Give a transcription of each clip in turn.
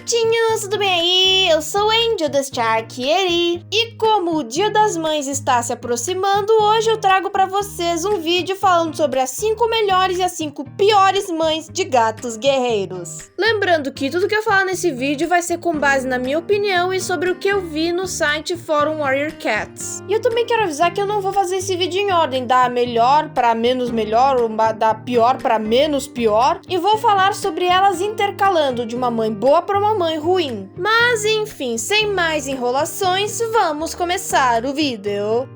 gatinhos, tudo bem aí? Eu sou Angel da Starkieri e como o Dia das Mães está se aproximando, hoje eu trago pra vocês um vídeo falando sobre as 5 melhores e as 5 piores mães de gatos guerreiros. Lembrando que tudo que eu falar nesse vídeo vai ser com base na minha opinião e sobre o que eu vi no site Fórum Warrior Cats. E eu também quero avisar que eu não vou fazer esse vídeo em ordem, da melhor pra menos melhor, ou da pior pra menos pior, e vou falar sobre elas intercalando de uma mãe boa pra uma mãe ruim. Mas enfim, sem mais enrolações, vamos começar o vídeo.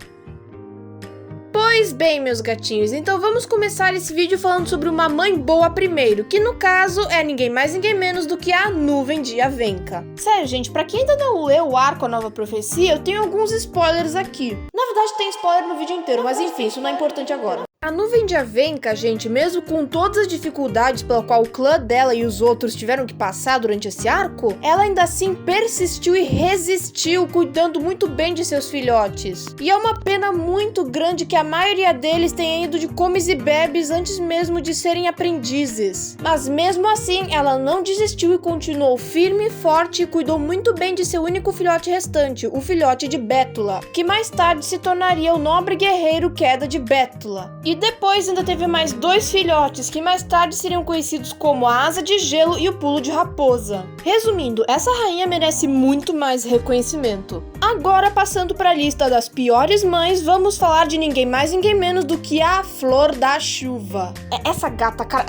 Pois bem, meus gatinhos, então vamos começar esse vídeo falando sobre uma mãe boa primeiro, que no caso é ninguém mais ninguém menos do que a Nuvem de Avenka. Sério, gente, pra quem ainda não leu o arco A Nova Profecia, eu tenho alguns spoilers aqui. Na verdade tem spoiler no vídeo inteiro, mas enfim, isso não é importante agora. A Nuvem de Avenka, gente, mesmo com todas as dificuldades pela qual o clã dela e os outros tiveram que passar durante esse arco, ela ainda assim persistiu e resistiu, cuidando muito bem de seus filhotes. E é uma pena muito grande que a maioria deles tenha ido de comes e bebes antes mesmo de serem aprendizes. Mas mesmo assim, ela não desistiu e continuou firme e forte e cuidou muito bem de seu único filhote restante, o filhote de Bétula, que mais tarde se tornaria o nobre guerreiro Queda de Bétula. E depois ainda teve mais 2 filhotes que mais tarde seriam conhecidos como a Asa de Gelo e o Pulo de Raposa. Resumindo, essa rainha merece muito mais reconhecimento. Agora, passando para a lista das piores mães, vamos falar de ninguém mais ninguém menos do que a Flor da Chuva. Essa gata, cara,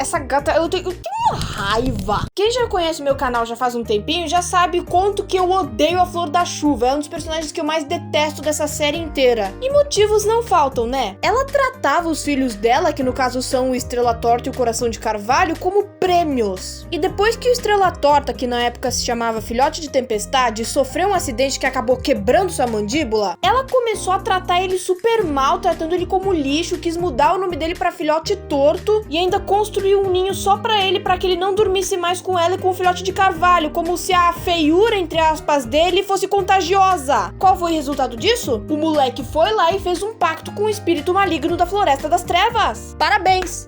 eu tenho uma raiva. Quem já conhece meu canal já faz um tempinho já sabe o quanto que eu odeio a Flor da Chuva. É um dos personagens que eu mais detesto dessa série inteira. E motivos não faltam, né? Ela tratava os filhos dela, que no caso são o Estrela Torta e o Coração de Carvalho, como prêmios. E depois que o Estrela Torta, que na época se chamava Filhote de Tempestade, sofreu um acidente que acabou quebrando sua mandíbula, ela começou a tratar ele super mal, tratando ele como lixo, quis mudar o nome dele pra Filhote Torto e ainda construiu um ninho só pra ele, pra que ele não dormisse mais com ela e com o Filhote de Carvalho, como se a feiura, entre aspas, dele fosse contagiosa. Qual foi o resultado disso? O moleque foi lá e fez um pacto com o espírito maligno da Floresta das Trevas. Parabéns!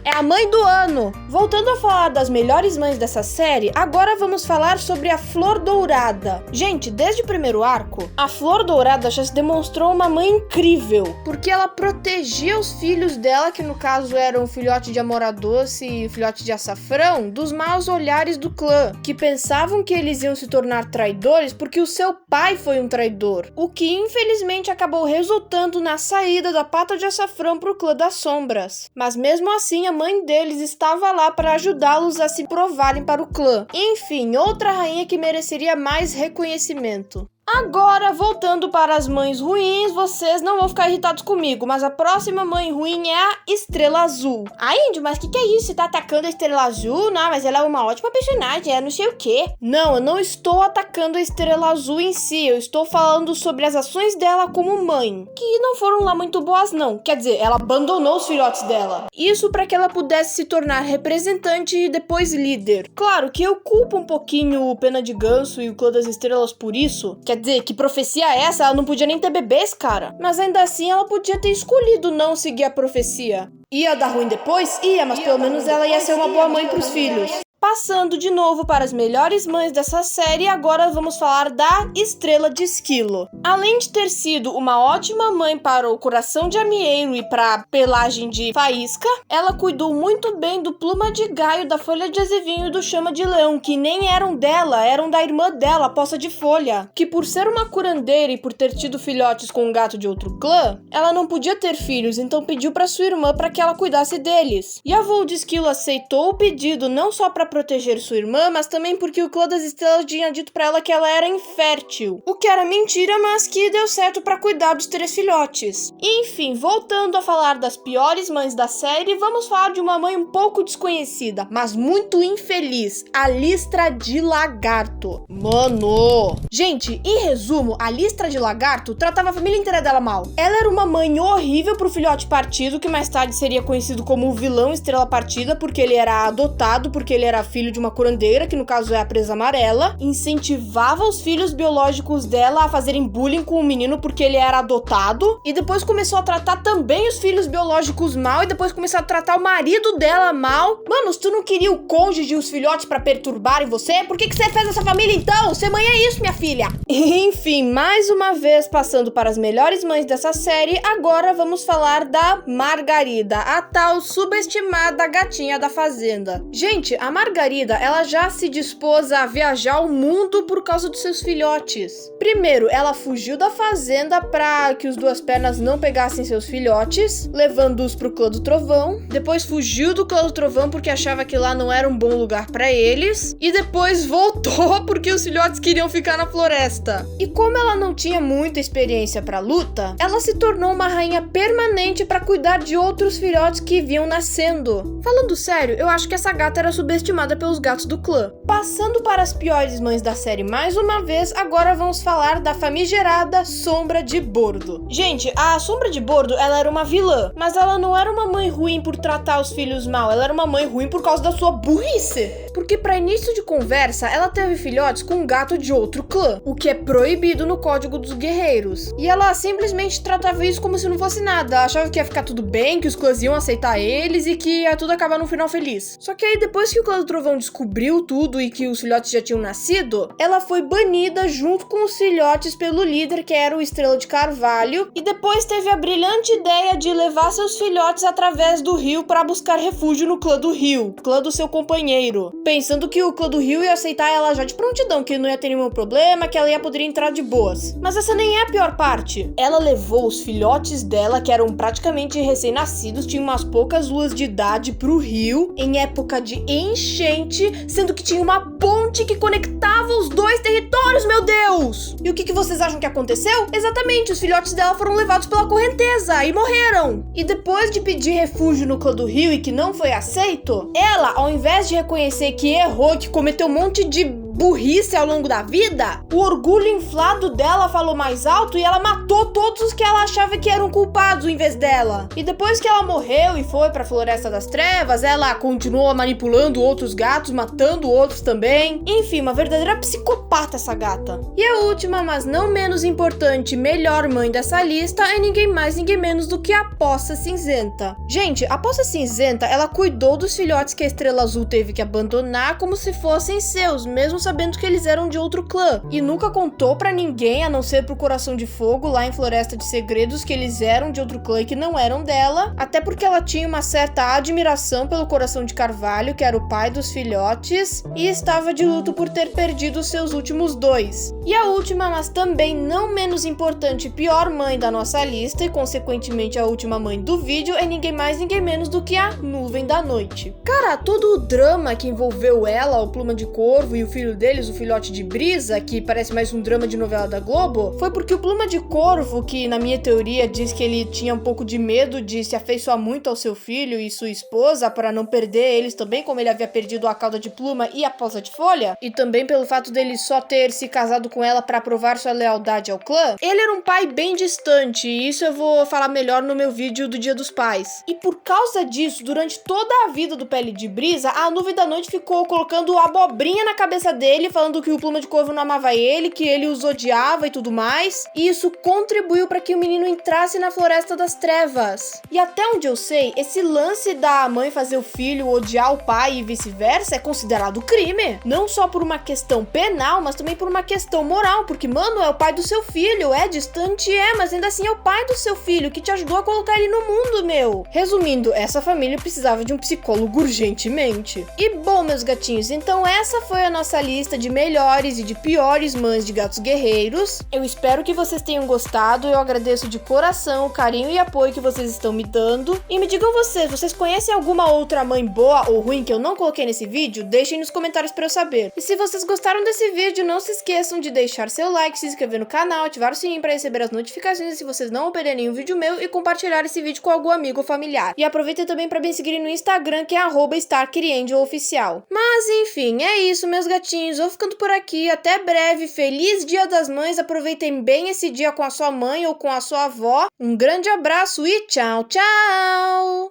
É a mãe do ano! Voltando a falar das melhores mães dessa série, agora vamos falar sobre a Flor Dourada. Gente, desde o primeiro arco, a Flor Dourada já se demonstrou uma mãe incrível, porque ela protegia os filhos dela, que no caso eram o filhote de Amora Doce e o filhote de Açafrão, dos maus olhares do clã, que pensavam que eles iam se tornar traidores porque o seu pai foi um traidor, o que infelizmente acabou resultando na saída da Pata de Açafrão pro clã das sombras. Mas mesmo assim, a mãe deles estava lá para ajudá-los a se provarem para o clã. Enfim, outra rainha que mereceria mais reconhecimento. Agora, voltando para as mães ruins, vocês não vão ficar irritados comigo, mas a próxima mãe ruim é a Estrela Azul. Ai, Índio, mas que é isso? Você tá atacando a Estrela Azul? Não, mas ela é uma ótima personagem, é não sei o quê. Não, eu não estou atacando a Estrela Azul em si, eu estou falando sobre as ações dela como mãe, que não foram lá muito boas não. Quer dizer, ela abandonou os filhotes dela. Isso para que ela pudesse se tornar representante e depois líder. Claro que eu culpo um pouquinho o Pena de Ganso e o Clã das Estrelas por isso. Quer dizer, que profecia é essa? Ela não podia nem ter bebês, cara. Mas ainda assim, ela podia ter escolhido não seguir a profecia. Ia dar ruim depois? Ia, mas pelo menos ela ia ser uma boa mãe pros filhos. Passando de novo para as melhores mães dessa série, agora vamos falar da Estrela de Esquilo. Além de ter sido uma ótima mãe para o Coração de Amieiro e para a Pelagem de Faísca, ela cuidou muito bem do Pluma de Gaio, da Folha de Azevinho e do Chama de Leão, que nem eram dela, eram da irmã dela, a Poça de Folha, que por ser uma curandeira e por ter tido filhotes com um gato de outro clã, ela não podia ter filhos, então pediu para sua irmã para que ela cuidasse deles. E a Voo de Esquilo aceitou o pedido não só para proteger sua irmã, mas também porque o Clã das Estrelas tinha dito pra ela que ela era infértil. O que era mentira, mas que deu certo pra cuidar dos 3 filhotes. Enfim, voltando a falar das piores mães da série, vamos falar de uma mãe um pouco desconhecida, mas muito infeliz, a Listra de Lagarto. Mano! Gente, em resumo, a Listra de Lagarto tratava a família inteira dela mal. Ela era uma mãe horrível pro filhote partido, que mais tarde seria conhecido como o vilão Estrela Partida, porque ele era adotado, porque ele era era filho de uma curandeira, que no caso é a Presa Amarela, incentivava os filhos biológicos dela a fazerem bullying com o menino porque ele era adotado, e depois começou a tratar também os filhos biológicos mal, e depois começou a tratar o marido dela mal. Mano, se tu não queria o cônjuge e os filhotes pra perturbarem você, por que você fez essa família então? Ser mãe é isso, minha filha! Enfim, mais uma vez passando para as melhores mães dessa série, agora vamos falar da Margarida, a tal subestimada gatinha da fazenda. Gente, a Margarida, ela já se dispôs a viajar o mundo por causa dos seus filhotes. Primeiro, ela fugiu da fazenda pra que os Duas Pernas não pegassem seus filhotes, levando-os pro Clã do Trovão. Depois fugiu do Clã do Trovão porque achava que lá não era um bom lugar pra eles. E depois voltou porque os filhotes queriam ficar na floresta. E como ela não tinha muita experiência pra luta, ela se tornou uma rainha permanente pra cuidar de outros filhotes que vinham nascendo. Falando sério, eu acho que essa gata era subestimada pelos gatos do clã. Passando para as piores mães da série mais uma vez, agora vamos falar da famigerada Sombra de Bordo. Gente, a Sombra de Bordo, ela era uma vilã, mas ela não era uma mãe ruim por tratar os filhos mal, ela era uma mãe ruim por causa da sua burrice. Porque para início de conversa, ela teve filhotes com um gato de outro clã, o que é proibido no Código dos Guerreiros. E ela simplesmente tratava isso como se não fosse nada, achava que ia ficar tudo bem, que os clãs iam aceitar eles e que ia tudo acabar no final feliz. Só que aí depois que o Clã do Trovão descobriu tudo e que os filhotes já tinham nascido, ela foi banida junto com os filhotes pelo líder, que era o Estrela de Carvalho, e depois teve a brilhante ideia de levar seus filhotes através do rio para buscar refúgio no Clã do Rio, clã do seu companheiro, pensando que o Clã do Rio ia aceitar ela já de prontidão, que não ia ter nenhum problema, que ela ia poder entrar de boas. Mas essa nem é a pior parte. Ela levou os filhotes dela, que eram praticamente recém-nascidos, tinham umas poucas luas de idade, pro rio, em época de enchente, sendo que tinha uma ponte que conectava os dois territórios, meu Deus! E o que vocês acham que aconteceu? Exatamente, os filhotes dela foram levados pela correnteza e morreram. E depois de pedir refúgio no Clã do Rio e que não foi aceito, ela, ao invés de reconhecer que errou, que cometeu um monte de burrice ao longo da vida, o orgulho inflado dela falou mais alto e ela matou todos os que ela achava que eram culpados em vez dela. E depois que ela morreu e foi pra Floresta das Trevas, ela continuou manipulando outros gatos, matando outros também. Enfim, uma verdadeira psicopata essa gata. E a última, mas não menos importante, melhor mãe dessa lista é ninguém mais, ninguém menos do que a Poça Cinzenta. Gente, a Poça Cinzenta, ela cuidou dos filhotes que a Estrela Azul teve que abandonar como se fossem seus, mesmo sabendo que eles eram de outro clã, e nunca contou pra ninguém, a não ser pro Coração de Fogo, lá em Floresta de Segredos, que eles eram de outro clã e que não eram dela, até porque ela tinha uma certa admiração pelo Coração de Carvalho, que era o pai dos filhotes, e estava de luto por ter perdido seus últimos dois. E a última, mas também não menos importante, pior mãe da nossa lista, e consequentemente a última mãe do vídeo, é ninguém mais, ninguém menos do que a Nuvem da Noite. Cara, todo o drama que envolveu ela, o Pluma de Corvo e o filho deles, o filhote de Brisa, que parece mais um drama de novela da Globo, foi porque o Pluma de Corvo, que na minha teoria diz que ele tinha um pouco de medo de se afeiçoar muito ao seu filho e sua esposa para não perder eles também, como ele havia perdido a cauda de pluma e a poça de folha, e também pelo fato dele só ter se casado com ela para provar sua lealdade ao clã, ele era um pai bem distante, e isso eu vou falar melhor no meu vídeo do Dia dos Pais. E por causa disso, durante toda a vida do Pele de Brisa, a Nuvem da Noite ficou colocando abobrinha na cabeça dele, falando que o Pluma de Corvo não amava ele, que ele os odiava e tudo mais, e isso contribuiu para que o menino entrasse na Floresta das Trevas. E até onde eu sei, esse lance da mãe fazer o filho odiar o pai e vice-versa é considerado crime, não só por uma questão penal, mas também por uma questão moral, porque, mano, é o pai do seu filho, é distante, mas ainda assim é o pai do seu filho, que te ajudou a colocar ele no mundo, meu. Resumindo, essa família precisava de um psicólogo urgentemente. E bom, meus gatinhos, então essa foi a nossa lista de melhores e de piores mães de gatos guerreiros. Eu espero que vocês tenham gostado, eu agradeço de coração o carinho e apoio que vocês estão me dando. E me digam vocês conhecem alguma outra mãe boa ou ruim que eu não coloquei nesse vídeo? Deixem nos comentários pra eu saber. E se vocês gostaram desse vídeo, não se esqueçam de deixar seu like, se inscrever no canal, ativar o sininho pra receber as notificações se vocês não perderem nenhum vídeo meu e compartilhar esse vídeo com algum amigo ou familiar. E aproveitem também pra me seguir no Instagram, que é @StarkiriAngelOficial. Mas enfim, é isso, meus gatinhos, vou ficando por aqui, até breve, feliz Dia das Mães, aproveitem bem esse dia com a sua mãe ou com a sua avó, um grande abraço e tchau, tchau!